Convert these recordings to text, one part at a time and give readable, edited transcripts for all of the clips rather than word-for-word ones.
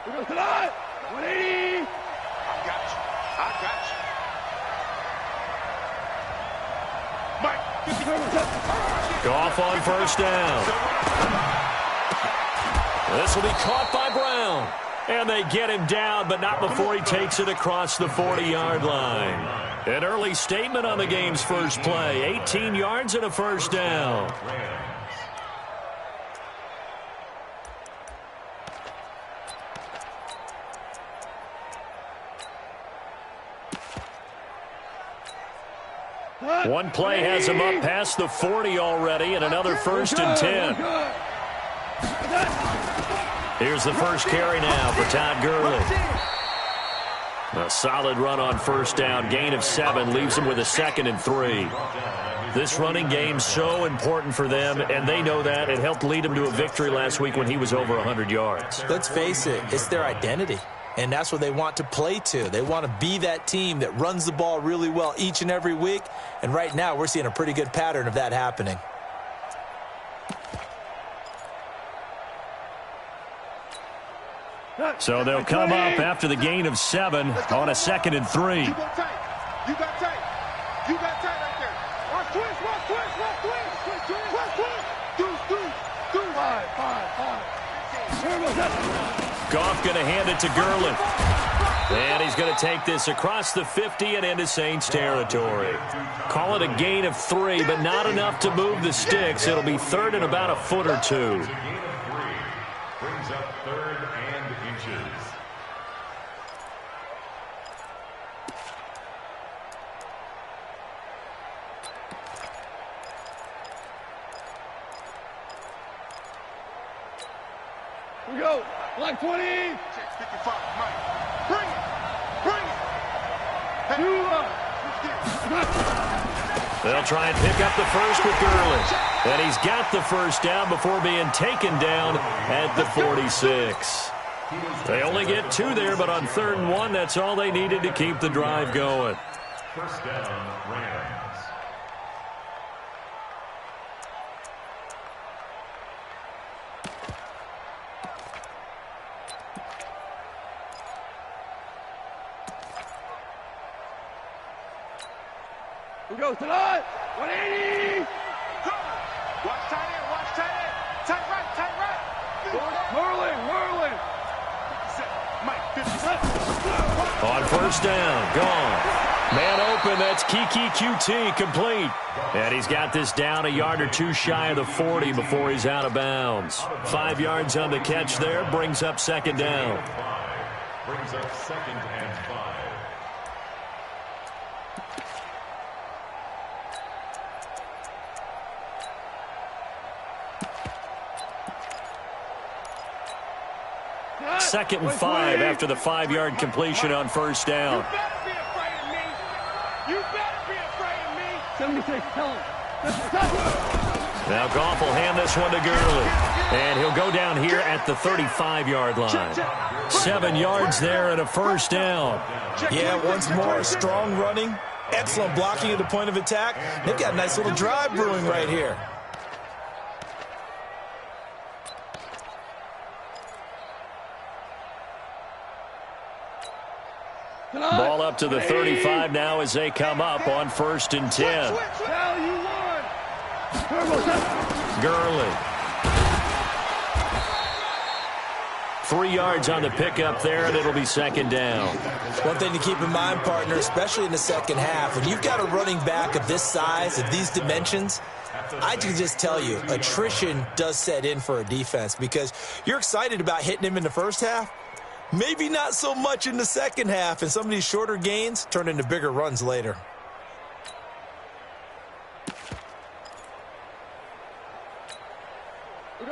We go tonight. 180. I got you. I got you. Mike. Goff on first down. This will be caught by Brown. And they get him down, but not before he takes it across the 40-yard line. An early statement on the game's first play. 18 yards and a first down. One play has him up past the 40 already, and another 1st and 10. Here's the first carry now for Todd Gurley. A solid run on first down. Gain of 7 leaves him with a 2nd and 3. This running game's so important for them, and they know that. It helped lead them to a victory last week when he was over 100 yards. Let's face it, it's their identity. And that's what they want to play to. They want to be that team that runs the ball really well each and every week. And right now, we're seeing a pretty good pattern of that happening. So they'll come up after the gain of 7 on a 2nd and 3. You got tight. You got tight. You got tight right there. Watch twist, watch twist, watch twist. Watch twist. Do. 5. Goff going to hand it to Gurley. And he's going to take this across the 50 and into Saints territory. Call it a gain of 3, but not enough to move the sticks. It'll be 3rd and about a foot or 2. Brings up 3rd and inches. We go. Like 20. 55, Mike. Bring it. Hey. They'll try and pick up the first with Gurley. And he's got the first down before being taken down at the 46. They only get 2 there, but on 3rd and 1, that's all they needed to keep the drive going. First down, Rams. We go tonight. 180. Watch tight end. Tight right. Whirling. Mike, 57. On first down, gone. Man open, that's Kiki QT complete. And he's got this down a yard or 2 shy of the 40 before he's out of bounds. 5 yards on the catch there, brings up 2nd down. Brings up 2nd and 5. Second and 5 after the 5-yard completion on first down. You better be afraid of me. You better be afraid of me. 76, tell him. Now Goff will hand this one to Gurley. And he'll go down here at the 35-yard line. 7 yards there and a first down. Yeah, once more, strong running, excellent blocking at the point of attack. They've got a nice little drive brewing right here. Ball up to the 35 now as they come up on 1st and 10. Gurley. 3 yards on the pickup there, and it'll be 2nd down. One thing to keep in mind, partner, especially in the second half, when you've got a running back of this size, of these dimensions, I can just tell you, attrition does set in for a defense because you're excited about hitting him in the first half. Maybe not so much in the second half, and some of these shorter gains turn into bigger runs later.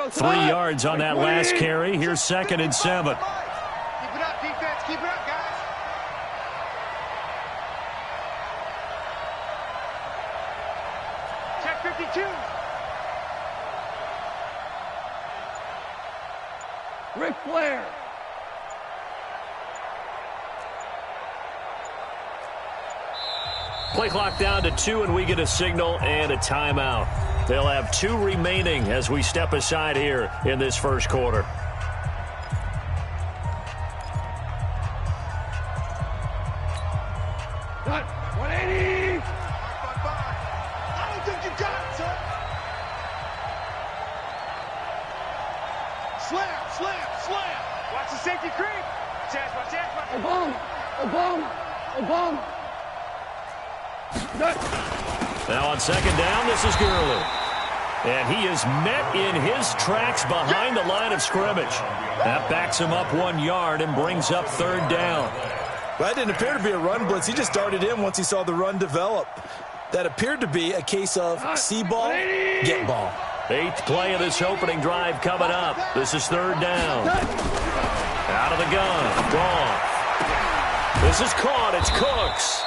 Three yards on that last carry. Here's 2nd and 7. Keep it up, defense. Keep it up, guys. Check 52. Ric Flair. Play clock down to 2, and we get a signal and a timeout. They'll have 2 remaining as we step aside here in this first quarter. Cut. 180. I don't think you got it, sir. Slam, slam, slam. Watch the safety creep. Chance, watch chance, watch. A bomb. A bomb. A bomb. Cut. Now on second down, this is Gurley. And he is met in his tracks behind the line of scrimmage. That backs him up 1 yard and brings up third down. Well, that didn't appear to be a run blitz. He just darted in once he saw the run develop. That appeared to be a case of see ball, get ball. 8th play of this opening drive coming up. This is third down. Out of the gun. Goff. This is caught. It's Cooks.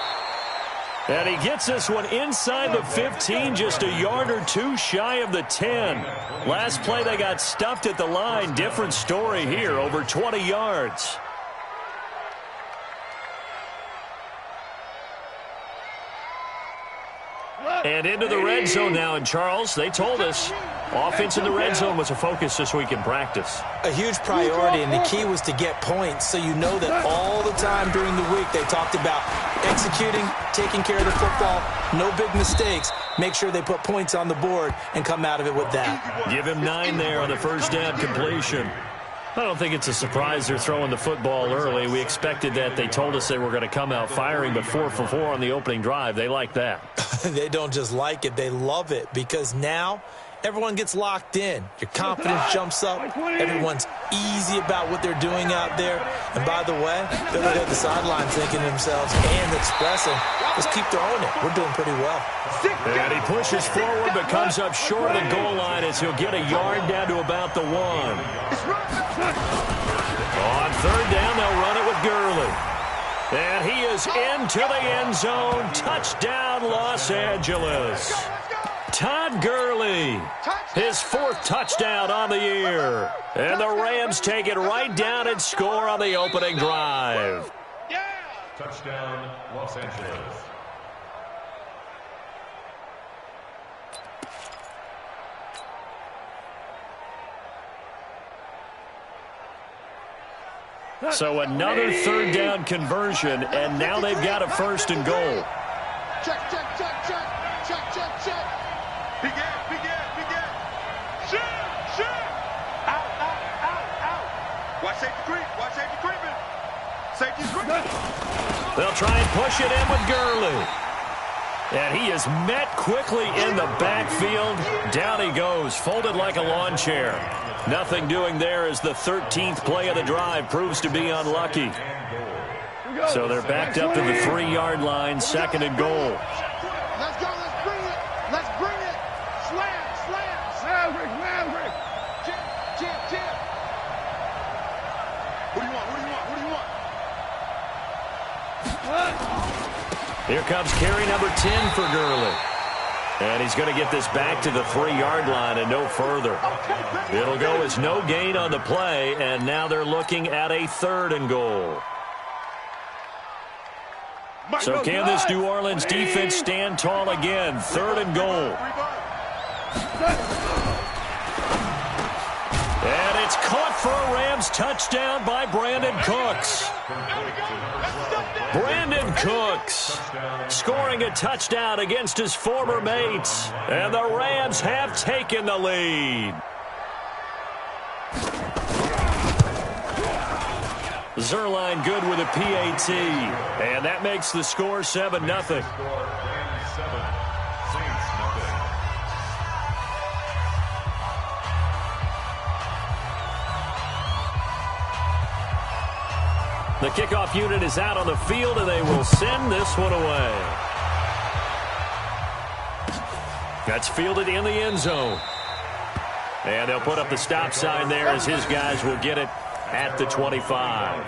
And he gets this one inside the 15, just a yard or two shy of the 10. Last play they got stuffed at the line. Different story here, over 20 yards. And into the red zone now. And, Charles, they told us offense in the red zone was a focus this week in practice. A huge priority, and the key was to get points. So you know that all the time during the week they talked about executing, taking care of the football, no big mistakes. Make sure they put points on the board and come out of it with that. Give him 9 there on the first down completion. I don't think it's a surprise they're throwing the football early. We expected that. They told us they were going to come out firing, but 4 for 4 on the opening drive. They like that. They don't just like it. They love it because now everyone gets locked in. Your confidence jumps up. Everyone's easy about what they're doing out there. And by the way, they're looking at the sideline thinking to themselves and expressing, let's keep throwing it. We're doing pretty well. And he pushes forward but comes up short of the goal line as he'll get a yard down to about the 1. On third down, they'll run it with Gurley. And he is into the end zone. Touchdown, Los Angeles. Todd Gurley, his 4th touchdown on the year. And the Rams take it right down and score on the opening drive. Touchdown, Los Angeles. So another third down conversion, and now they've got a 1st and goal. Check, check, check, check, check, check, check. Begin. Shit. Out. Watch safety creep. Watch safety creeping. Safety's creeping. They'll try and push it in with Gurley. And he is met quickly in the backfield. Down he goes, folded like a lawn chair. Nothing doing there as the 13th play of the drive proves to be unlucky. So they're backed up to the 3-yard line, 2nd and goal. Let's go. Let's bring it. Slam. Maverick. Chip. What do you want? Here comes carry number 10 for Gurley. And he's going to get this back to the 3-yard line and no further. It'll go as no gain on the play, and now they're looking at a 3rd and goal. So can this New Orleans defense stand tall again? 3rd and goal. And it's caught for a Rams touchdown by Brandon Cooks. Brandon Cooks scoring a touchdown against his former mates. And the Rams have taken the lead. Zerline good with a PAT. And that makes the score 7-0. The kickoff unit is out on the field, and they will send this one away. That's fielded in the end zone. And they'll put up the stop sign there as his guys will get it at the 25.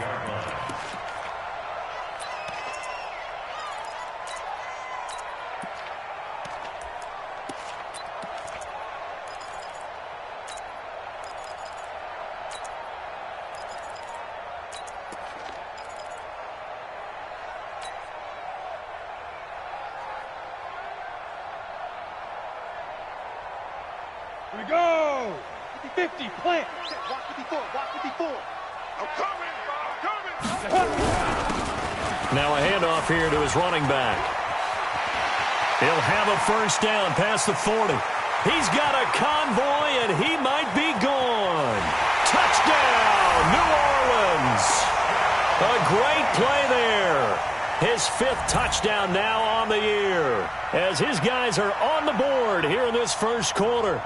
We go. 50, plant. Watch 54. I'm coming. Now a handoff here to his running back. He'll have a first down past the 40. He's got a convoy, and he might be gone. Touchdown, New Orleans. A great play there. His 5th touchdown now on the year, as his guys are on the board here in this first quarter.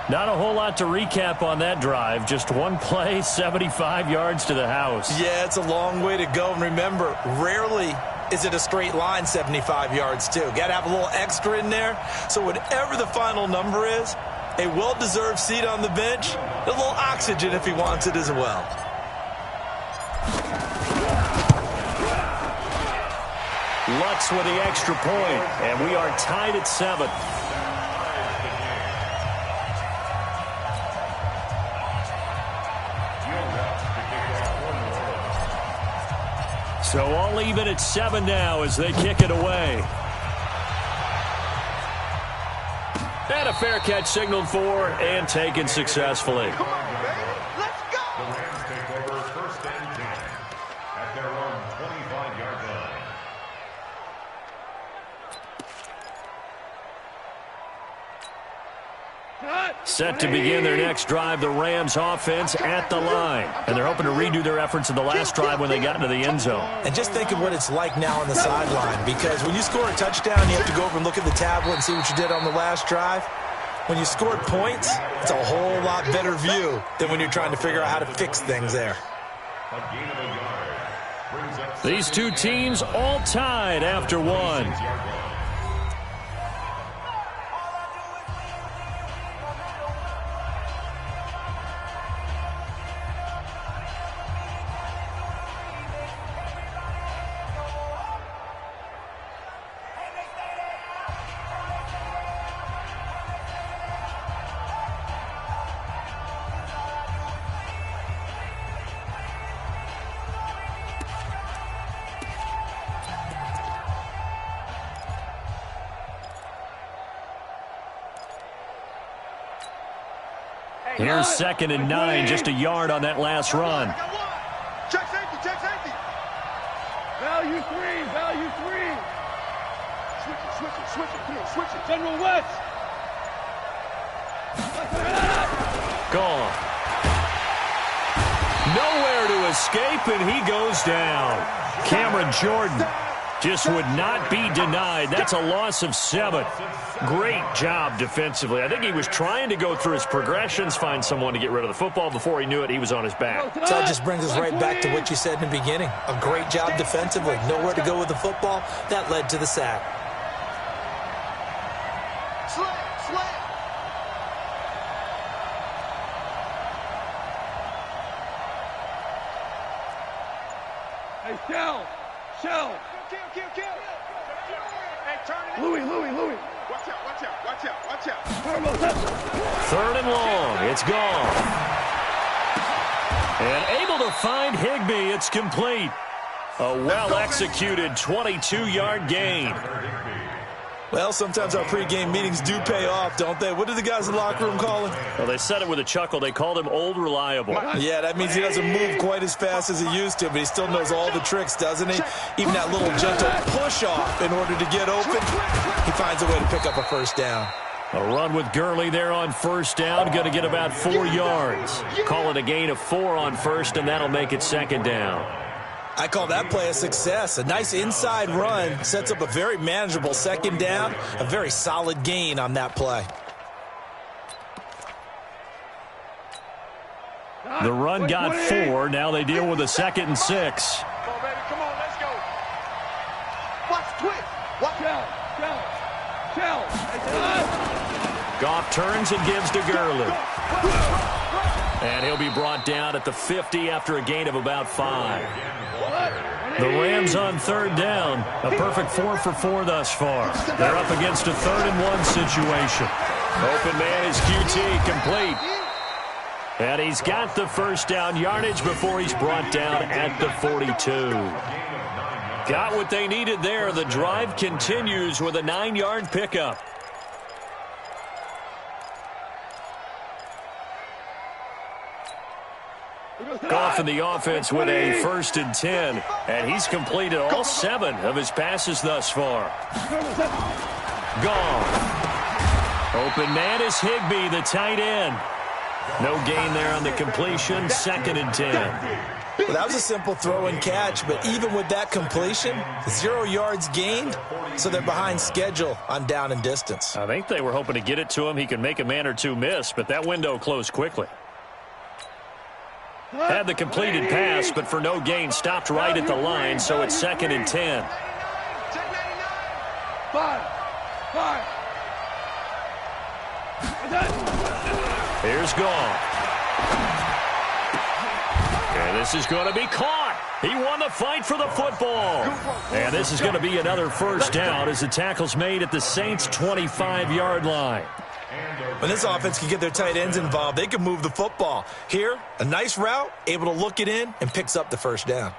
Not a whole lot to recap on that drive. Just one play, 75 yards to the house. Yeah, it's a long way to go. And remember, rarely is it a straight line 75 yards, too. Got to have a little extra in there. So whatever the final number is, a well-deserved seat on the bench, a little oxygen if he wants it as well. Lutz with the extra point, and we are tied at 7. So all even at 7 now as they kick it away. And a fair catch signaled for and taken successfully. Come on, baby. Let's go. The Rams take over 1st and 10 at their own 25-yard line. Set to begin their next drive, the Rams offense at the line. And they're hoping to redo their efforts in the last drive when they got into the end zone. And just think of what it's like now on the sideline, because when you score a touchdown, you have to go over and look at the tablet and see what you did on the last drive. When you scored points, it's a whole lot better view than when you're trying to figure out how to fix things there. A gain of a yard brings up These two teams all tied after one. 6-yard line. Here's 2nd and 9, just a yard on that last run. Check safety, check safety. Value 3, value 3. Switch it, switch it. General West. Gone. Nowhere to escape, and he goes down. Cameron Jordan just would not be denied. That's a loss of 7. Great job defensively. I think he was trying to go through his progressions, find someone to get rid of the football. Before he knew it, he was on his back. So that just brings us right back to what you said in the beginning. A great job defensively. Nowhere to go with the football. That led to the sack. Slam. Hey, Shell. Kill. Hey, turn it. Louis. Watch out. Turbo, touch. 3rd and long. It's gone. And able to find Higbee. It's complete. A well-executed 22-yard gain. Well, sometimes our pregame meetings do pay off, don't they? What do the guys in the locker room call him? Well, they said it with a chuckle. They called him Old Reliable. Yeah, that means he doesn't move quite as fast as he used to, but he still knows all the tricks, doesn't he? Even that little gentle push-off in order to get open, he finds a way to pick up a first down. A run with Gurley there on first down. Going to get about 4 yards. Call it a gain of 4 on first, and that'll make it 2nd down. I call that play a success. A nice inside run sets up a very manageable 2nd down. A very solid gain on that play. The run got 4. Now they deal with a 2nd and 6. Come on, baby. Come on, let's go. Watch twist. Watch out. Shell. Goff turns and gives to Gurley. And he'll be brought down at the 50 after a gain of about 5. The Rams on 3rd down. A perfect 4 for 4 thus far. They're up against a 3rd and 1 situation. Open man is QT, complete. And he's got the first down yardage before he's brought down at the 42. Got what they needed there. The drive continues with a 9-yard pickup. Goff in the offense with a 1st and 10, and he's completed all 7 of his passes thus far. Goff. Open man is Higbee, the tight end. No gain there on the completion, 2nd and 10. Well, that was a simple throw and catch, but even with that completion, 0 yards gained, so they're behind schedule on down and distance. I think they were hoping to get it to him. He can make a man or two miss, but that window closed quickly. Had the completed pass, but for no gain, stopped right at the line, so it's 2nd and 10. 5. Here's Goff. And this is going to be caught. He won the fight for the football. And this is going to be another 1st down as the tackle's made at the Saints' 25-yard line. When this offense can get their tight ends involved, they can move the football. Here, a nice route, able to look it in, and picks up the 1st down.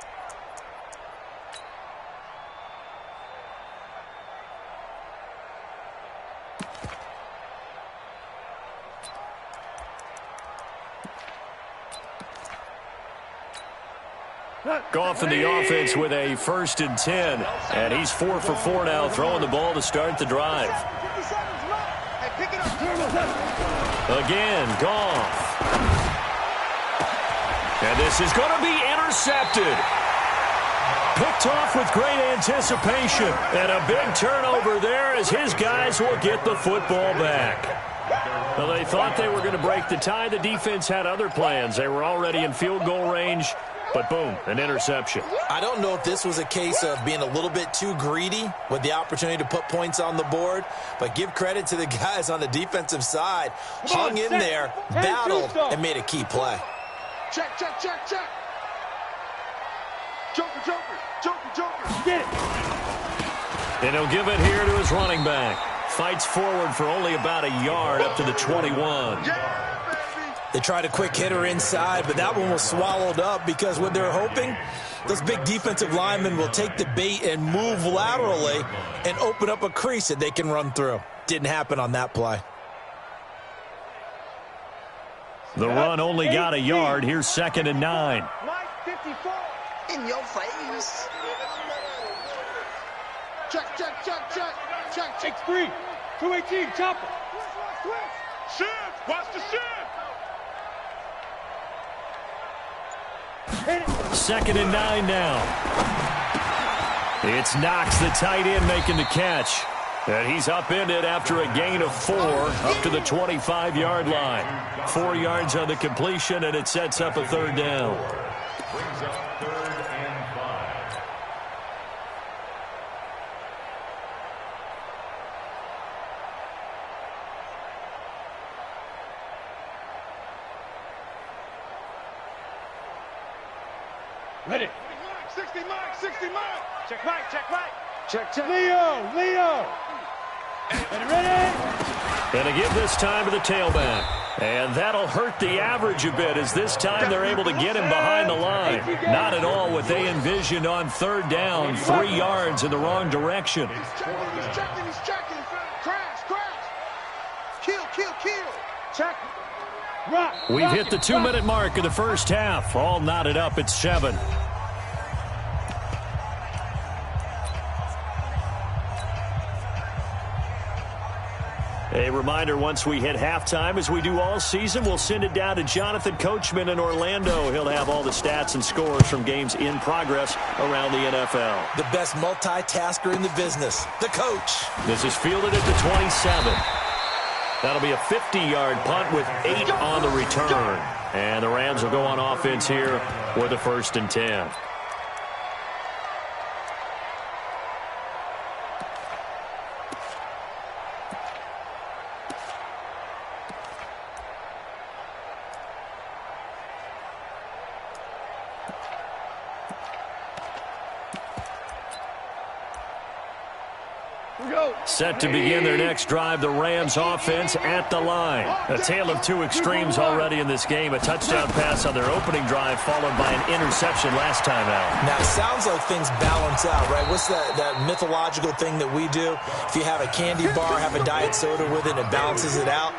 Goff in the offense with a 1st and 10. And he's 4 for 4 now, throwing the ball to start the drive. Again, Goff. And this is going to be intercepted. Picked off with great anticipation. And a big turnover there as his guys will get the football back. Well, they thought they were going to break the tie. The defense had other plans. They were already in field goal range. But boom, an interception. I don't know if this was a case of being a little bit too greedy with the opportunity to put points on the board, but give credit to the guys on the defensive side. Hung in there, battled, and made a key play. Check. Joker. Get it. And he'll give it here to his running back. Fights forward for only about a yard up to the 21. They tried a quick hitter inside, but that one was swallowed up because what they're hoping, those big defensive linemen will take the bait and move laterally and open up a crease that they can run through. Didn't happen on that play. The run only got a yard. Here's 2nd and 9. Mike 54. In your face. Check. X3. 218. Chopper. Shift. Watch the shift. 2nd and 9 now. It's Knox, the tight end, making the catch. And he's upended after a gain of 4 up to the 25-yard line. 4 yards on the completion, and it sets up a 3rd down. Brings up 3rd and 5. Ready. 60 Mike. Check Mike. Check. Leo. Ready. And to give this time to the tailback. And that'll hurt the average a bit as this time they're able to get him behind the line. Not at all what they envisioned on 3rd down. 3 yards in the wrong direction. He's checking. Crash. Kill. Check. Rock. We've hit the 2-minute mark of the 1st half. All knotted up at 7. A reminder, once we hit halftime, as we do all season, we'll send it down to Jonathan Coachman in Orlando. He'll have all the stats and scores from games in progress around the NFL. The best multitasker in the business, the coach. This is fielded at the 27. That'll be a 50-yard punt with 8 on the return. And the Rams will go on offense here with a 1st and 10. Set to begin their next drive, the Rams offense at the line. A tale of 2 extremes already in this game. A touchdown pass on their opening drive followed by an interception last time out. Now, it sounds like things balance out, right? What's that mythological thing that we do? If you have a candy bar, have a diet soda with it, it balances it out.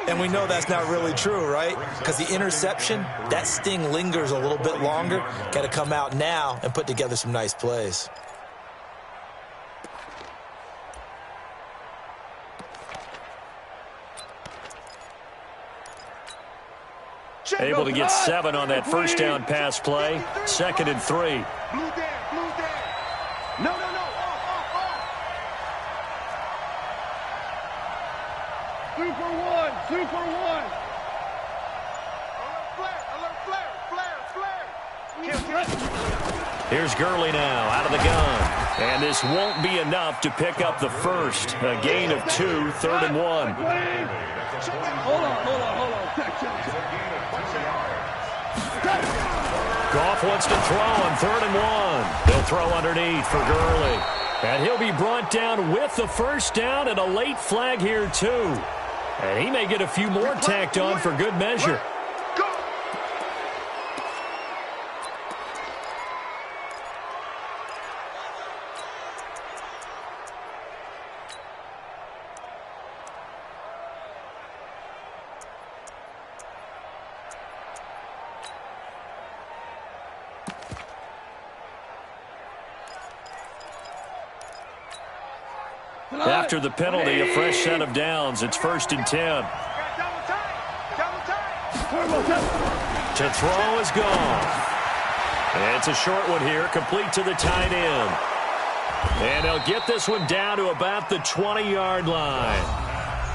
And we know that's not really true, right? Because the interception, that sting lingers a little bit longer. Got to come out now and put together some nice plays. Able to get 7 on that first down pass play. 2nd and 3. Blue down, blue down. No, no, no. Off. 2 for 1. 2 for 1. Alert flare. Here's Gurley now out of the gun. And this won't be enough to pick up the first. A gain of 2, 3rd and 1. Hold on. Check. Goff wants to throw on 3rd and 1. They'll throw underneath for Gurley. And he'll be brought down with the first down and a late flag here too. And he may get a few more tacked on for good measure. After the penalty, a fresh set of downs. It's 1st and 10. To throw is gone. It's a short one here, complete to the tight end. And they'll get this one down to about the 20-yard line.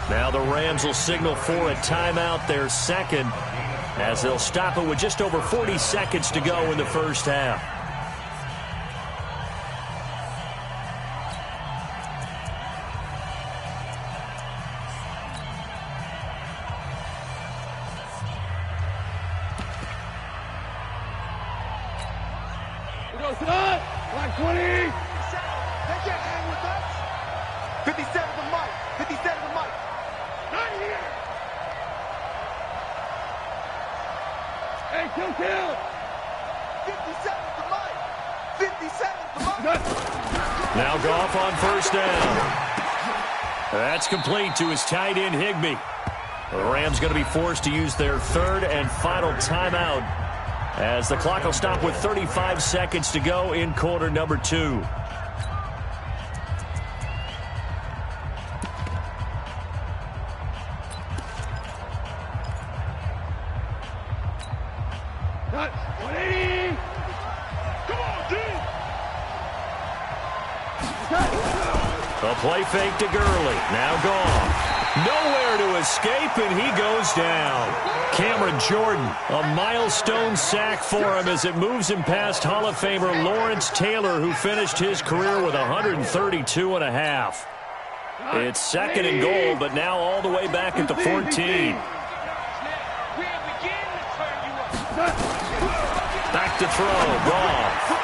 Now the Rams will signal for a timeout, their second, as they'll stop it with just over 40 seconds to go in the first half. Like 20. They can't hang with us. 57 to Mike. 57 to Mike. Not here. Hey, kill. 57 to Mike. 57 to Mike. Now Goff on first down. That's complete to his tight end, Higbee. The Rams going to be forced to use their 3rd and final timeout, as the clock will stop with 35 seconds to go in quarter number 2. Got 180. Come on, dude. A play fake to Gurley. Now gone. Nowhere to escape, and he goes down. Cameron Jordan, a milestone sack for him as it moves him past Hall of Famer Lawrence Taylor, who finished his career with 132 and a half. It's 2nd and goal, but now all the way back at the 14. Back to throw, Goff.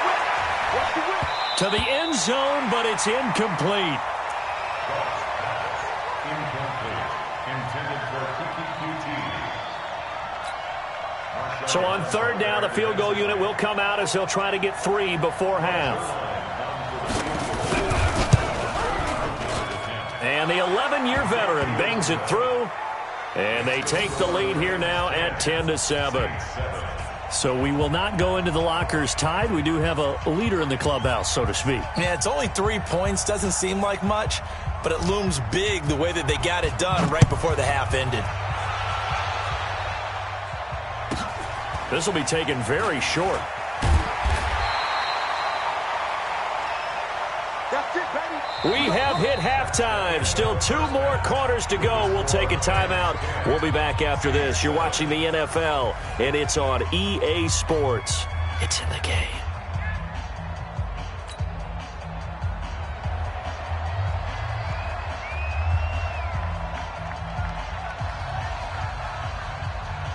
To the end zone, but it's incomplete. So on 3rd down, the field goal unit will come out as they'll try to get 3 before half. And the 11-year veteran bangs it through. And they take the lead here now at 10-7. So we will not go into the lockers tied. We do have a leader in the clubhouse, so to speak. Yeah, it's only 3 points. Doesn't seem like much, but it looms big the way that they got it done right before the half ended. This will be taken very short. That's it, baby. We have hit halftime. Still 2 more quarters to go. We'll take a timeout. We'll be back after this. You're watching the NFL, and it's on EA Sports. It's in the game.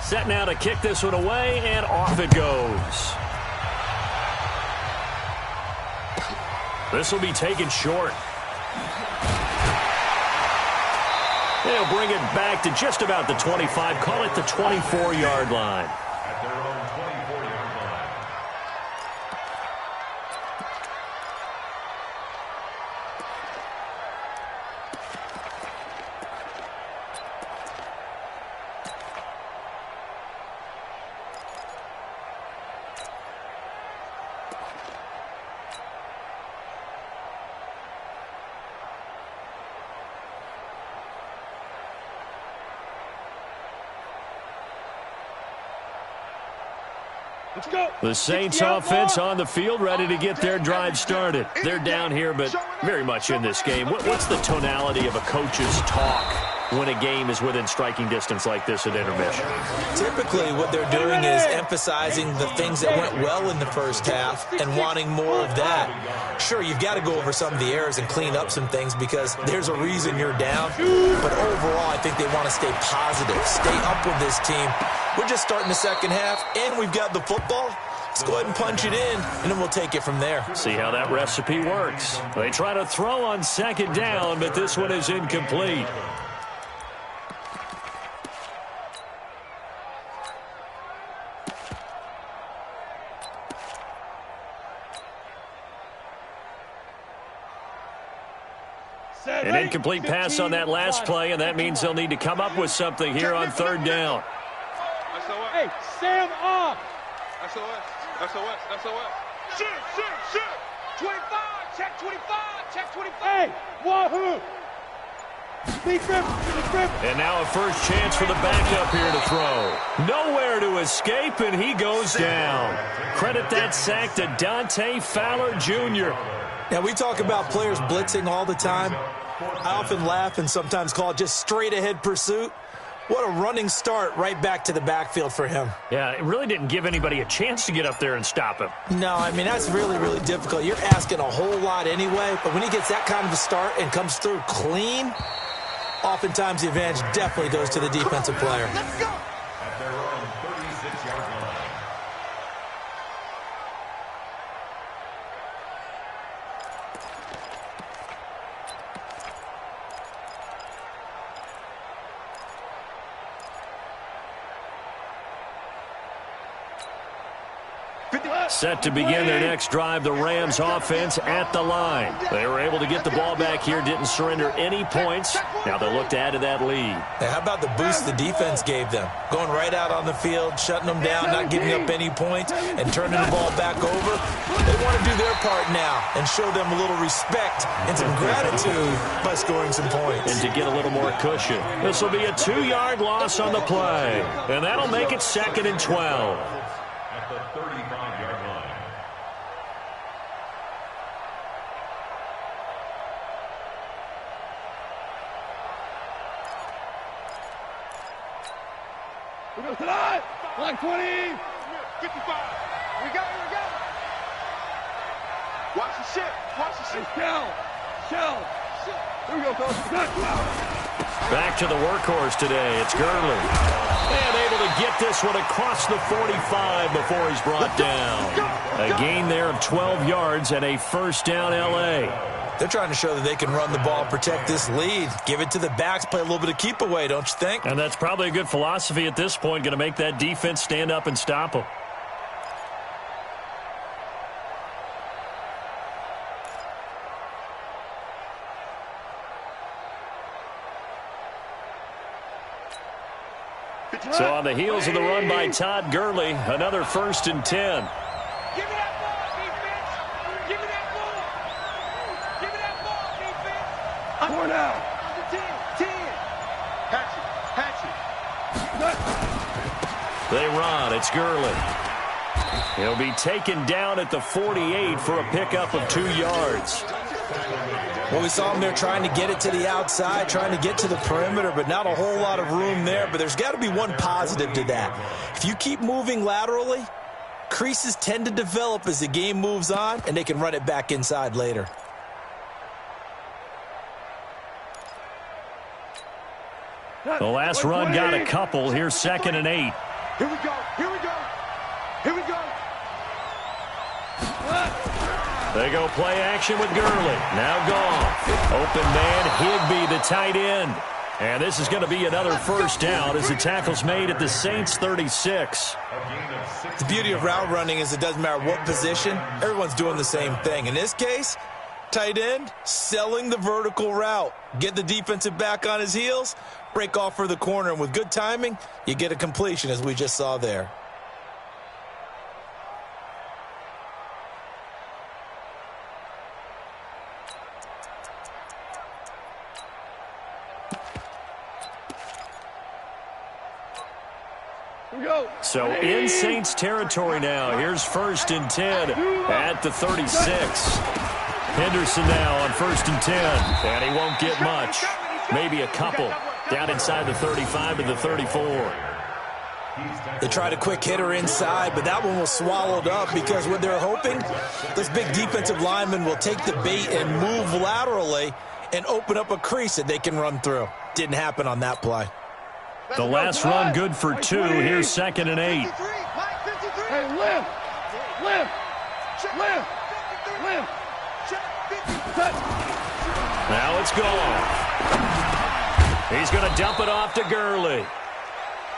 Set now to kick this one away, and off it goes. This will be taken short. They'll bring it back to just about the 25. Call it the 24-yard line. At their own 24-yard line. Let's go. The Saints offense on the field, ready to get their drive started. They're down here, but very much in this game. What's the tonality of a coach's talk when a game is within striking distance like this at intermission? Typically, what they're doing is emphasizing the things that went well in the first half and wanting more of that. Sure, you've got to go over some of the errors and clean up some things because there's a reason you're down. But overall, I think they want to stay positive, stay up with this team. We're just starting the second half, and we've got the football. Let's go ahead and punch it in, and then we'll take it from there. See how that recipe works. They try to throw on second down, but this one is incomplete. An incomplete pass on that last play, and that means they'll need to come up with something here on third down. Hey, Sam off. SOS. Shoot, shoot, shoot. 25, check 25, check 25. Hey, wahoo. Big grip. And now a first chance for the backup here to throw. Nowhere to escape, and he goes down. Credit that sack to Dante Fowler Jr. Now, we talk about players blitzing all the time. I often laugh and sometimes call it just straight-ahead pursuit. What a running start right back to the backfield for him. Yeah, it really didn't give anybody a chance to get up there and stop him. No, I mean, that's really, really difficult. You're asking a whole lot anyway, but when he gets that kind of a start and comes through clean, oftentimes the advantage definitely goes to the defensive player. Let's go. At their own 36-yard line. Set to begin their next drive, the Rams offense at the line. They were able to get the ball back here, didn't surrender any points. Now they'll look to add to that lead. Hey, how about the boost the defense gave them? Going right out on the field, shutting them down, not giving up any points, and turning the ball back over. They want to do their part now and show them a little respect and some gratitude by scoring some points. And to get a little more cushion. This will be a 2-yard loss on the play. And that'll make it 2nd and 12. At the 35-yard line. We go tonight. Line 20. 55. We got it. Watch the shit. Hey, shell. Here we go, coach. Back to the workhorse today. It's Gurley. And able to get this one across the 45 before he's brought down. A gain there of 12 yards and a first down L.A. They're trying to show that they can run the ball, protect this lead, give it to the backs, play a little bit of keep away, don't you think? And that's probably a good philosophy at this point, going to make that defense stand up and stop them. So on the heels of the run by Todd Gurley, another 1st and 10. Give me that ball, defense. Give me that ball. Give me that ball, defense. 4 now. 10. Good. They run. It's Gurley. He'll be taken down at the 48 for a pickup of 2 yards. Well, we saw him there trying to get it to the outside, trying to get to the perimeter, but not a whole lot of room there. But there's got to be one positive to that. If you keep moving laterally, creases tend to develop as the game moves on, and they can run it back inside later. The last run got a couple. Here's 2nd and 8. Here we go. They go play action with Gurley. Now gone. Open man, Higbee, the tight end. And this is going to be another first down as the tackle's made at the Saints' 36. The beauty of route running is it doesn't matter what position. Everyone's doing the same thing. In this case, tight end, selling the vertical route. Get the defensive back on his heels, break off for the corner. And with good timing, you get a completion as we just saw there. Here So in Saints territory now. Here's 1st and 10 at the 36. Henderson now on 1st and 10. And he won't get much. Maybe a couple. Down inside the 35 to the 34. They tried a quick hitter inside, but that one was swallowed up because what they're hoping, this big defensive lineman will take the bait and move laterally and open up a crease that they can run through. Didn't happen on that play. The last run good for 2. Here's 2nd and 8. Hey, lift. Now it's gone. He's going to dump it off to Gurley.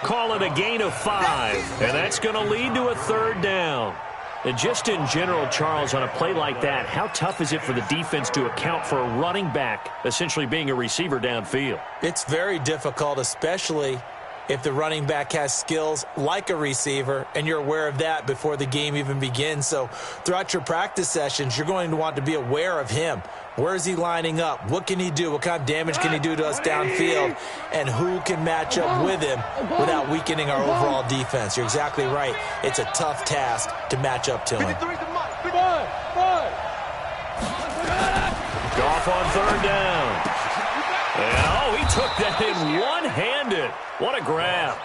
Call it a gain of 5, and that's going to lead to a 3rd down. And just in general, Charles, on a play like that, how tough is it for the defense to account for a running back essentially being a receiver downfield? It's very difficult, especially if the running back has skills like a receiver, and you're aware of that before the game even begins. So throughout your practice sessions, you're going to want to be aware of him. Where is he lining up? What can he do? What kind of damage can he do to us downfield? And who can match up with him without weakening our overall defense? You're exactly right. It's a tough task to match up to him. Goff on 3rd down. And, he took that in one-handed. What a grab.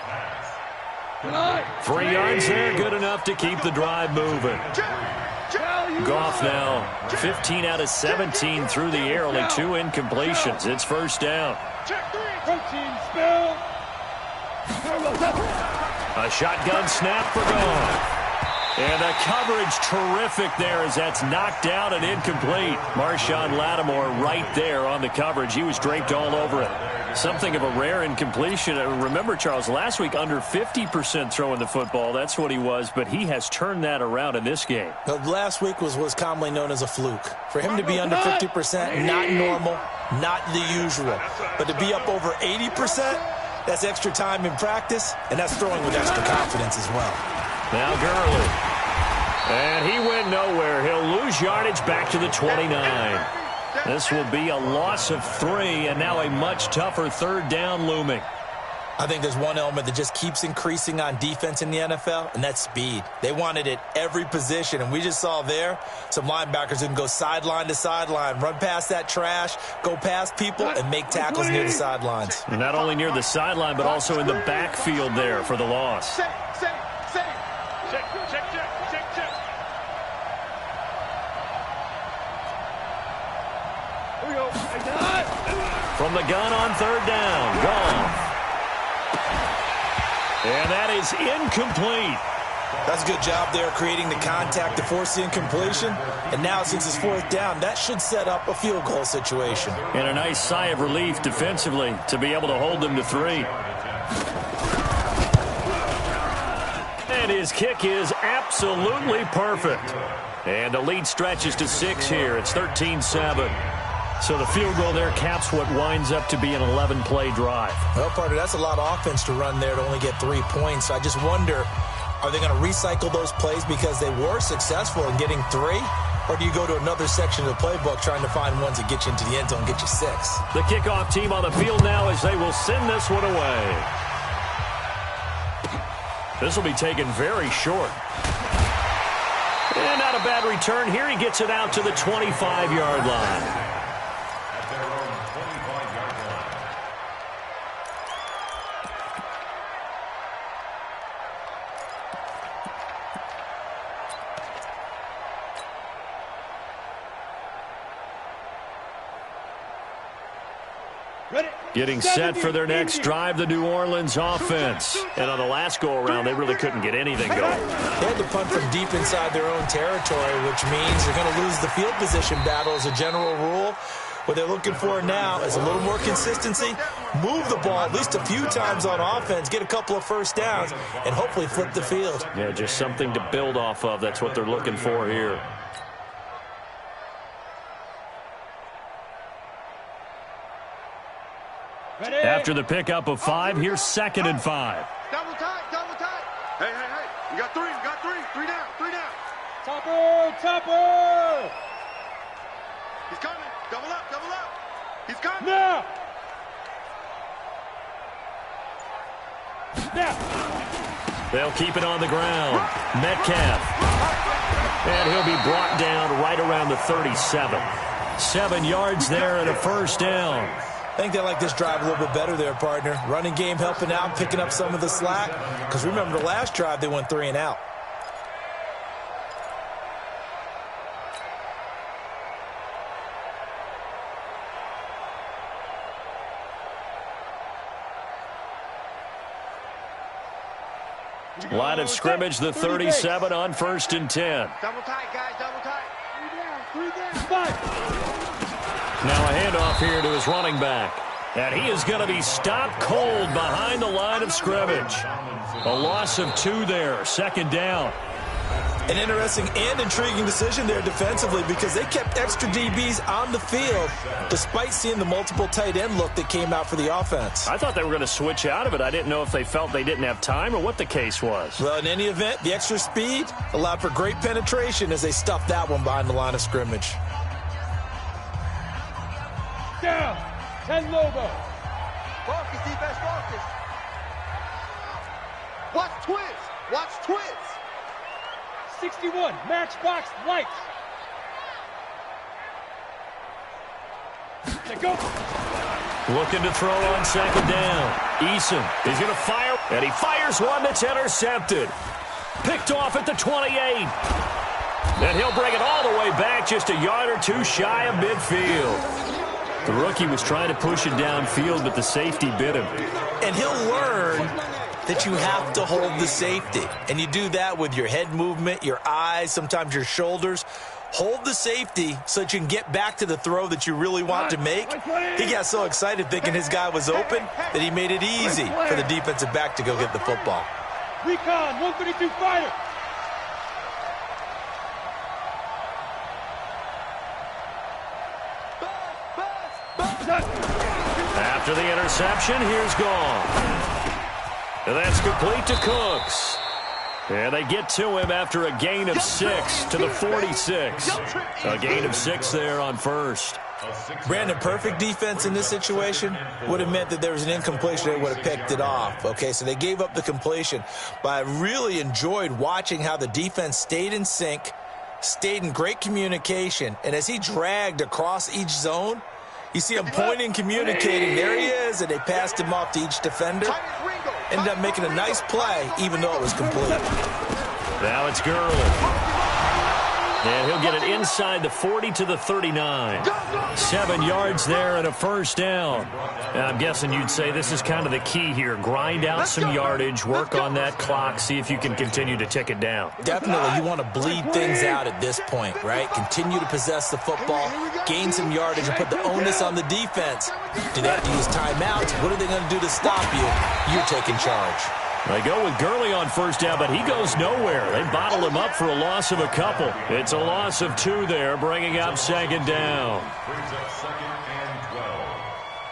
3 yards there, good enough to keep the drive moving. Goff now 15 out of 17 through the air, only 2 incompletions. It's 1st down. A shotgun snap for Goff. And the coverage terrific there as that's knocked down and incomplete. Marshawn Lattimore right there on the coverage. He was draped all over it. Something of a rare incompletion. Remember, Charles, last week under 50% throwing the football. That's what he was, but he has turned that around in this game. Last week was commonly known as a fluke. For him to be under 50%, not normal, not the usual. But to be up over 80%, that's extra time in practice, and that's throwing with extra confidence as well. Now Gurley. And he went nowhere. He'll lose yardage back to the 29. This will be a loss of 3, and now a much tougher 3rd down looming. I think there's one element that just keeps increasing on defense in the NFL, and that's speed. They want it at every position, and we just saw there some linebackers who can go sideline to sideline, run past that trash, go past people, and make tackles near the sidelines. Not only near the sideline, but also in the backfield there for the loss. From the gun on 3rd down, Goff. And that is incomplete. That's a good job there creating the contact to force the incompletion. And now since it's 4th down, that should set up a field goal situation. And a nice sigh of relief defensively to be able to hold them to 3. And his kick is absolutely perfect. And the lead stretches to 6 here. It's 13-7. So the field goal there caps what winds up to be an 11-play drive. Well, partner, that's a lot of offense to run there to only get 3 points. I just wonder, are they going to recycle those plays because they were successful in getting 3? Or do you go to another section of the playbook trying to find ones that get you into the end zone and get you 6? The kickoff team on the field now as they will send this one away. This will be taken very short. And not a bad return here. He gets it out to the 25-yard line. Getting set for their next drive, the New Orleans offense. And on the last go-around, they really couldn't get anything going. They had to punt from deep inside their own territory, which means they're going to lose the field position battle as a general rule. What they're looking for now is a little more consistency, move the ball at least a few times on offense, get a couple of 1st downs, and hopefully flip the field. Yeah, just something to build off of. That's what they're looking for here. After the pickup of 5, here's 2nd and 5. Double tight, double tight. Hey. You got 3, 3 down, 3 down. Topper. He's coming. Double up. He's coming. Now. They'll keep it on the ground. Metcalf. And he'll be brought down right around the 37. 7 yards there and a first down. I think they like this drive a little bit better there, partner. Running game helping out, picking up some of the slack. Because remember, the last drive, they went 3 and out. Line of scrimmage, the 37 on 1st and 10. Double tight, guys, double tight. 3 down, 5. Now a handoff here to his running back. And he is going to be stopped cold behind the line of scrimmage. A loss of 2 there, 2nd down. An interesting and intriguing decision there defensively because they kept extra DBs on the field despite seeing the multiple tight end look that came out for the offense. I thought they were going to switch out of it. I didn't know if they felt they didn't have time or what the case was. Well, in any event, the extra speed allowed for great penetration as they stuffed that one behind the line of scrimmage. Down. 10 Lobo. Focus, defense, focus. Watch twins. Watch twins. 61. Matchbox lights. They go. Looking to throw on 2nd down. Eason is going to fire, and he fires one that's intercepted. Picked off at the 28. And he'll bring it all the way back just a yard or 2 shy of midfield. The rookie was trying to push it downfield, but the safety bit him. And he'll learn that you have to hold the safety. And you do that with your head movement, your eyes, sometimes your shoulders. Hold the safety so that you can get back to the throw that you really want to make. He got so excited thinking his guy was open that he made it easy for the defensive back to go get the football. Recon, 132 fighter. After the interception, here's gone. And that's complete to Cooks. And they get to him after a gain of 6 to the 46. A gain of 6 there on 1st. Brandon, perfect defense in this situation would have meant that there was an incompletion. They would have picked it off. Okay, so they gave up the completion. But I really enjoyed watching how the defense stayed in sync, stayed in great communication. And as he dragged across each zone, you see him pointing, communicating. There he is, and they passed him off to each defender. Ended up making a nice play, even though it was complete. Now it's Gurley. And he'll get it inside the 40 to the 39. 7 yards there and a first down. And I'm guessing you'd say this is kind of the key here. Grind out some yardage, work on that clock, see if you can continue to tick it down. Definitely, you want to bleed things out at this point, right? Continue to possess the football, gain some yardage, and put the onus on the defense. Do they have to use timeouts? What are they going to do to stop you? You're taking charge. They go with Gurley on first down, but he goes nowhere. They bottle him up for a loss of a couple. It's a loss of 2 there, bringing up 2nd down. Brings up 2nd and 12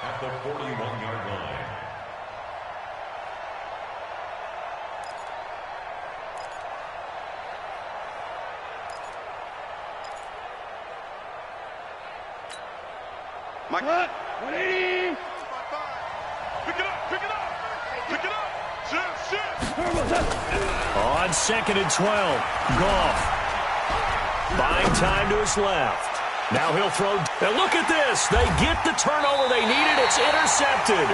at the 41-yard line. Mike. 180. Pick it up, pick it up, pick it up. On 2nd and 12, Goff. Buying time to his left. Now he'll throw. And look at this. They get the turnover they needed. It's intercepted.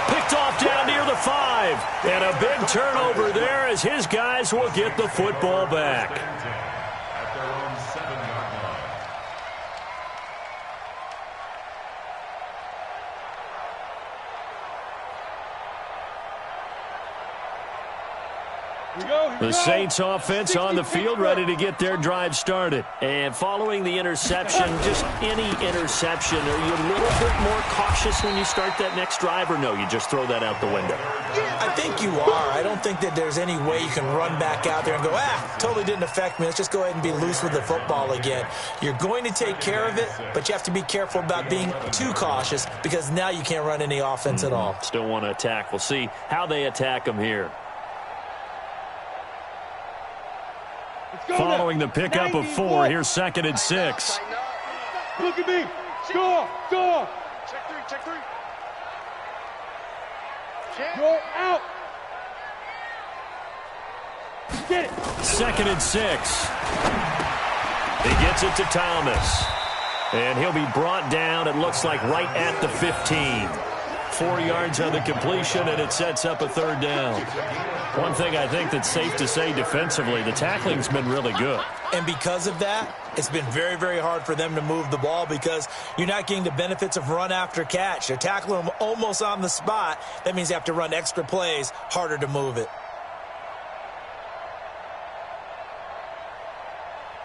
Picked off down near the 5. And a big turnover there as his guys will get the football back. At their own 7-yard line. The Saints offense on the field, ready to get their drive started. And following the interception, just any interception, are you a little bit more cautious when you start that next drive, or no, you just throw that out the window? I think you are. I don't think that there's any way you can run back out there and go, totally didn't affect me. Let's just go ahead and be loose with the football again. You're going to take care of it, but you have to be careful about being too cautious because now you can't run any offense at all. Still want to attack. We'll see how they attack them here. Following the pickup of 4, here's 2nd and 6. Look at me. Score. Score. Check 3. You're out. Get it. 2nd and 6. He gets it to Thomas. And he'll be brought down, it looks like, right at the 15. 4 yards on the completion, and it sets up a 3rd down. One thing I think that's safe to say defensively, the tackling's been really good. And because of that, it's been very, very hard for them to move the ball because you're not getting the benefits of run after catch. They're tackling them almost on the spot. That means they have to run extra plays, harder to move it.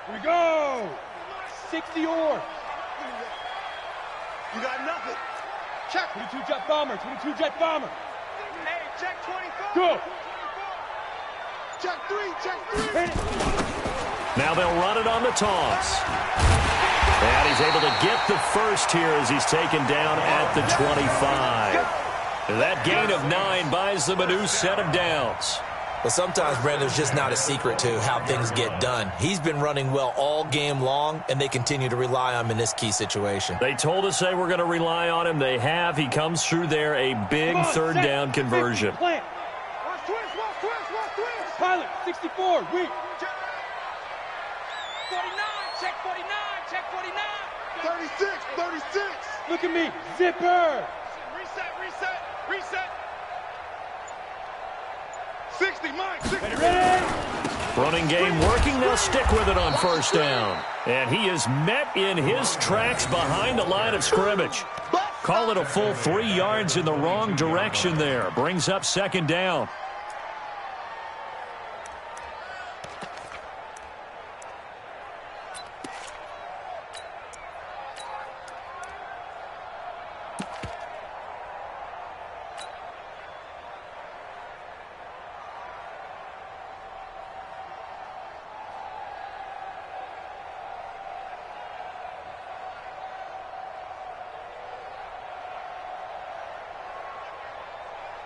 Here we go. 60 or. You got nothing. Check. 22 jet bomber. 22 jet bomber. Hey, check 24. Go. Check 3. Check 3. Hit it. Now they'll run it on the toss. And he's able to get the first here as he's taken down at the 25. That gain of 9 buys them a new set of downs. But sometimes, Brandon, there's just not a secret to how things get done. He's been running well all game long, and they continue to rely on him in this key situation. They told us they were going to rely on him. They have. He comes through there, a big 3rd down conversion. Plant. Watch twist. Watch twist. Watch twist. Pilot, 64, weak. 49, check 49, check 49. 36. 36. Look at me. Zipper. Reset. 60, Mike. 60. Ready? Running game working. They'll stick with it on 1st down. And he is met in his tracks behind the line of scrimmage. Call it a full 3 yards in the wrong direction there. Brings up 2nd down.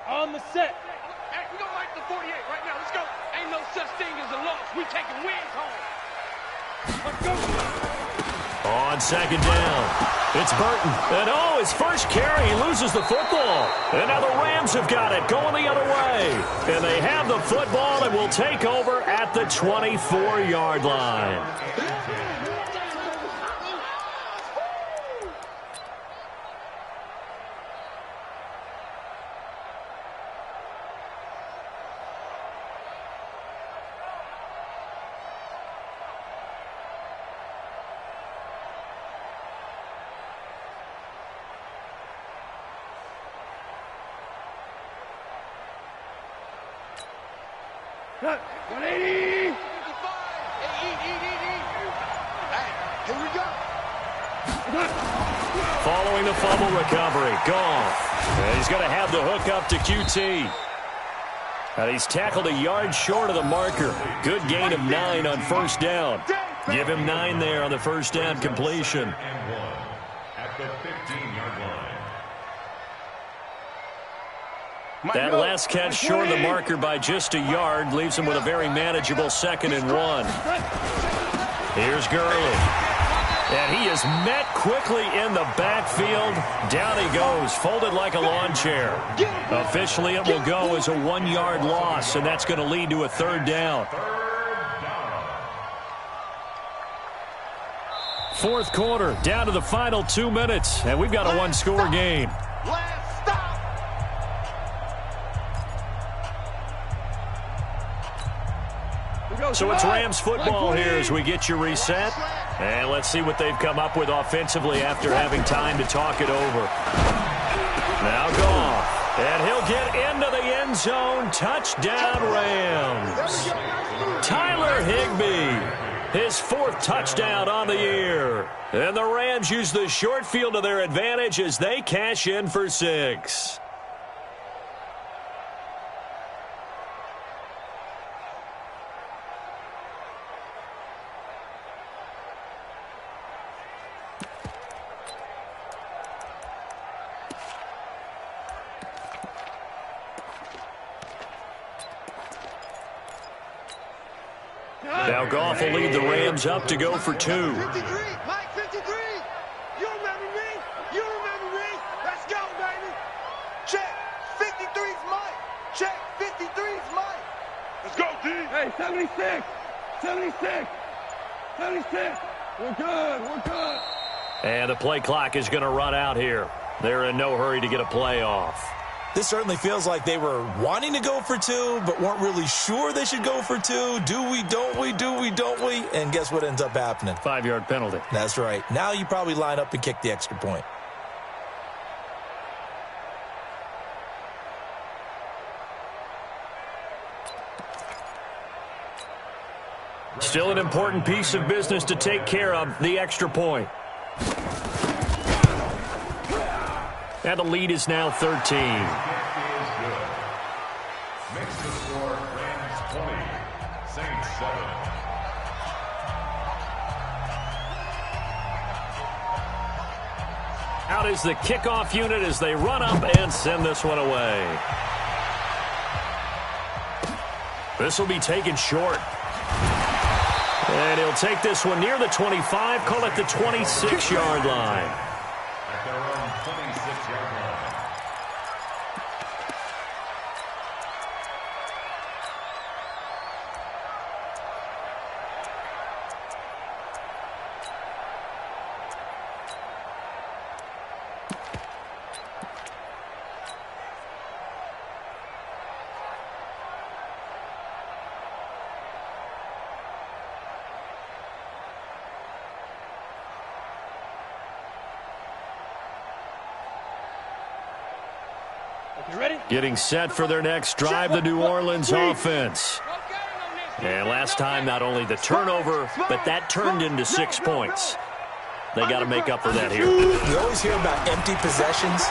On the set. Hey, we don't like the 48 right now. Let's go. Ain't no such thing as a loss. We taking wins home. Let's go. On 2nd down, it's Burton. And his first carry, he loses the football. And now the Rams have got it, going the other way. And they have the football and will take over at the 24-yard line. Cut. 180. Hey, eat. Hey, here we go. Following the fumble recovery, gone. And he's going to have the hook up to QT. And he's tackled a yard short of the marker. Good gain of 9 on 1st down. Give him 9 there on the 1st down completion. And 1 at the 15-yard line. That last catch short of the marker by just a yard leaves him with a very manageable 2nd and 1. Here's Gurley. And he is met quickly in the backfield. Down he goes, folded like a lawn chair. Officially, it will go as a 1-yard loss, and that's going to lead to a 3rd down. 4th quarter, down to the final 2 minutes, and we've got a 1-score game. Last stop. So it's Rams football here as we get you reset. And let's see what they've come up with offensively after having time to talk it over. Now Goff. And he'll get into the end zone. Touchdown, Rams. Tyler Higbee. His 4th touchdown on the year. And the Rams use the short field to their advantage as they cash in for 6. Now Goff will lead the Rams up to go for 2. 53, Mike 53. You remember me? You remember me? Let's go, baby. Check. 53's Mike. Check. 53's Mike. Let's go, D. Hey, 76. 76. 76. We're good. We're good. And the play clock is going to run out here. They're in no hurry to get a play off. This certainly feels like they were wanting to go for two, but weren't really sure they should go for two. Do we, don't we, do we, don't we? And guess what ends up happening? 5-yard penalty. That's right. Now you probably line up and kick the extra point. Still an important piece of business to take care of, the extra point. And the lead is now 13. Makes the score Rams 20, Saints 7. Out is the kickoff unit as they run up and send this one away. This will be taken short. And he'll take this one near the 25, call it the 26-yard line. At their own 26-yard line. You ready? Getting set for their next drive, the New Orleans offense. And last time, not only the turnover, but that turned into 6 points. They got to make up for that here. You always hear about empty possessions,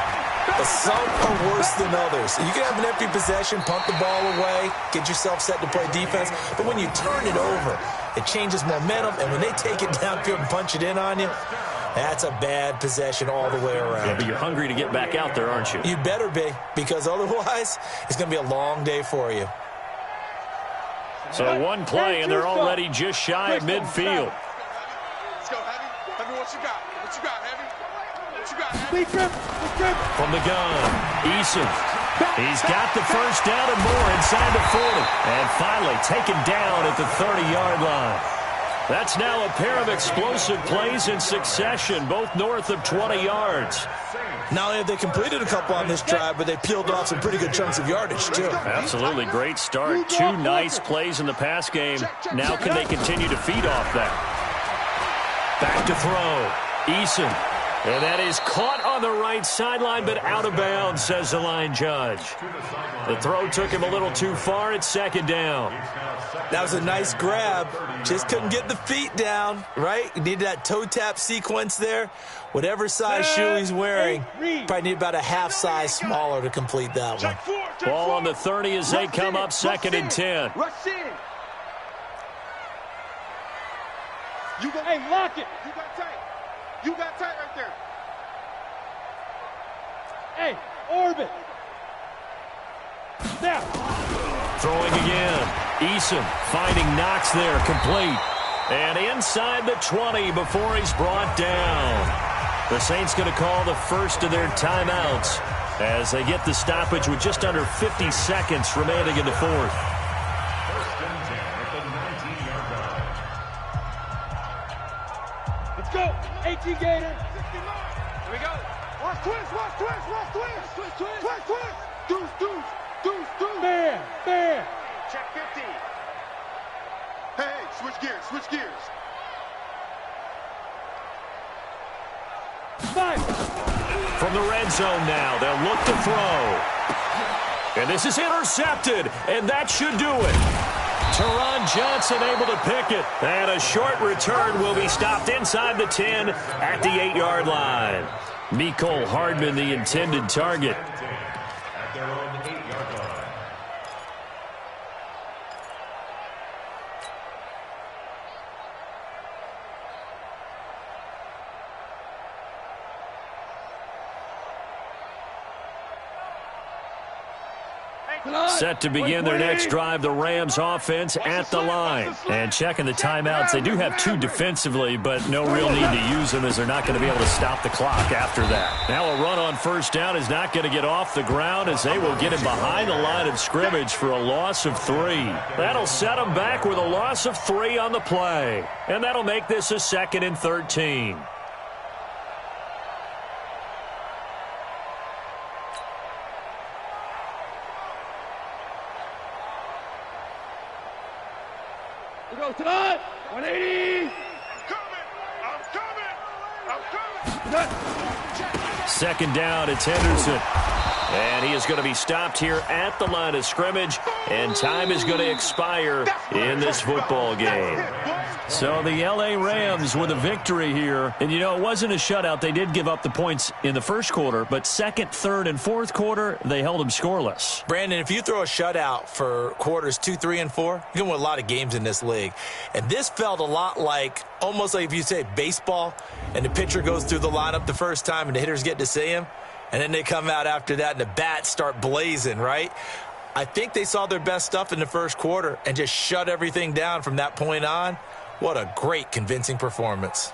but some are worse than others. You can have an empty possession, pump the ball away, get yourself set to play defense, but when you turn it over, it changes momentum, and when they take it downfield and punch it in on you, that's a bad possession all the way around. Yeah, but you're hungry to get back out there, aren't you? You better be, because otherwise, it's going to be a long day for you. So one play, and they're already just shy of midfield. Let's go, Heavy. Heavy, what you got? What you got, Heavy? What you got, Heavy? Big grip. Big grip. From the gun, Eason. He's got the first down and more inside the 40. And finally taken down at the 30-yard line. That's now a pair of explosive plays in succession, both north of 20 yards. Not only have they completed a couple on this drive, but they peeled off some pretty good chunks of yardage, too. Absolutely great start. 2 nice plays in the pass game. Now can they continue to feed off that? Back to throw. Eason. And that is caught on the right sideline, but out of bounds, says the line judge. The throw took him a little too far. It's second down. That was a nice grab. Just couldn't get the feet down, right? You needed that toe tap sequence there. Whatever size shoe he's wearing, probably need about a half size smaller to complete that one. Ball on the 30 as they come up, second and 10. Rush in. You got, Hey, lock it. You got tight. You got tight right there. Hey, orbit. Snap. Throwing again. Eason finding Knox there, complete. And inside the 20 before he's brought down. The Saints going to call the first of their timeouts as they get the stoppage with just under 50 seconds remaining in the fourth. First and 10 at the 19-yard line. Let's go. 18 Gator. 69. Here we go. Watch twist, watch twist, watch twist. Twist, twist. Twist, twist. Deuce, deuce, deuce, deuce. Bam. Bam. Check 50. Hey, switch gears, switch gears. 5. From the red zone now, they'll look to throw. And this is intercepted, and that should do it. Teron Johnson able to pick it. And a short return will be stopped inside the 10 at the 8-yard line. Mecole Hardman, the intended target. At their own 8-yard line. Set to begin their next drive, the Rams offense at the line. And checking the timeouts, they do have 2 defensively, but no real need to use them as they're not going to be able to stop the clock after that. Now a run on first down is not going to get off the ground as they will get him behind the line of scrimmage for a loss of 3. That'll set them back with a loss of 3 on the play. And that'll make this a 2nd and 13. We go tonight. 180. I'm coming. 2nd down, it's Henderson. And he is going to be stopped here at the line of scrimmage, and time is going to expire in this football game. So the L.A. Rams with a victory here. And, you know, it wasn't a shutout. They did give up the points in the first quarter, but second, third, and fourth quarter, they held them scoreless. Brandon, if you throw a shutout for quarters 2, 3, and 4, you're going to win a lot of games in this league. And this felt a lot like, almost like if you say baseball, and the pitcher goes through the lineup the first time and the hitters get to see him, and then they come out after that and the bats start blazing, right? I think they saw their best stuff in the first quarter and just shut everything down from that point on. What a great, convincing performance.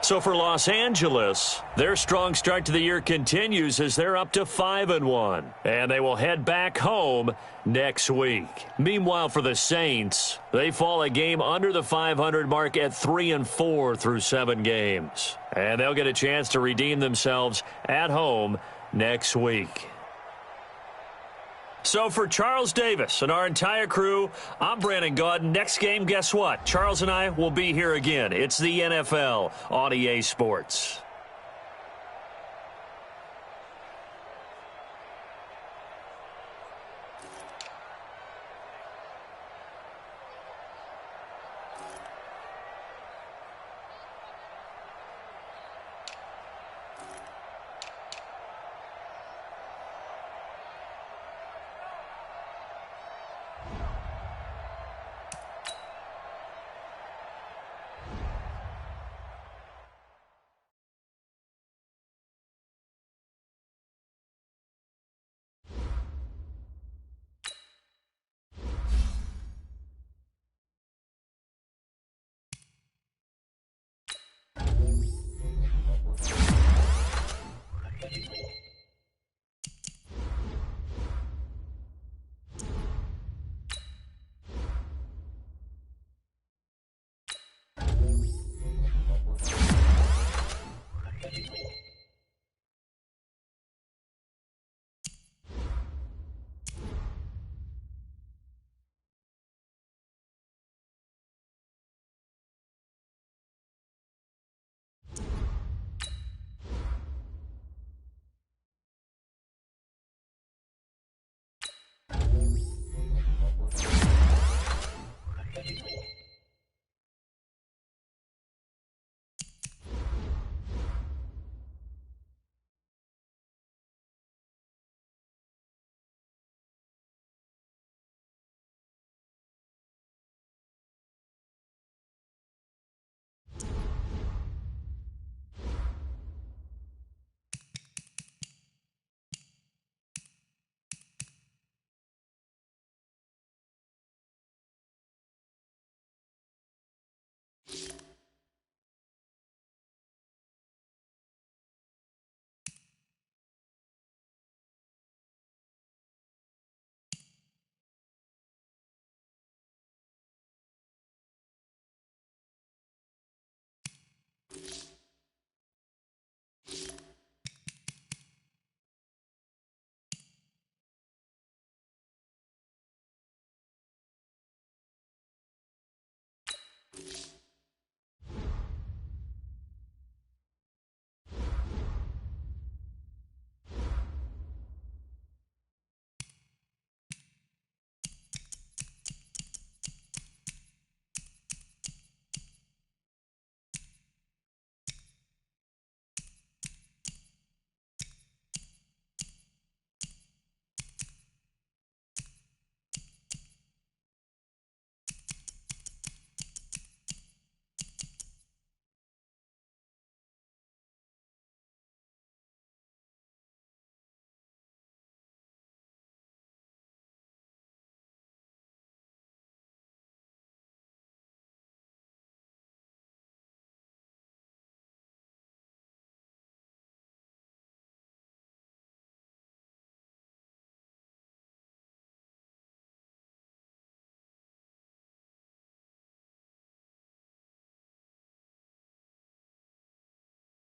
So for Los Angeles, their strong start to the year continues as they're up to 5-1. And they will head back home next week. Meanwhile, for the Saints, they fall a game under the 500 mark at 3-4 through 7 games. And they'll get a chance to redeem themselves at home next week. So for Charles Davis and our entire crew, I'm Brandon Gaudin. Next game, guess what? Charles and I will be here again. It's the NFL on EA Sports.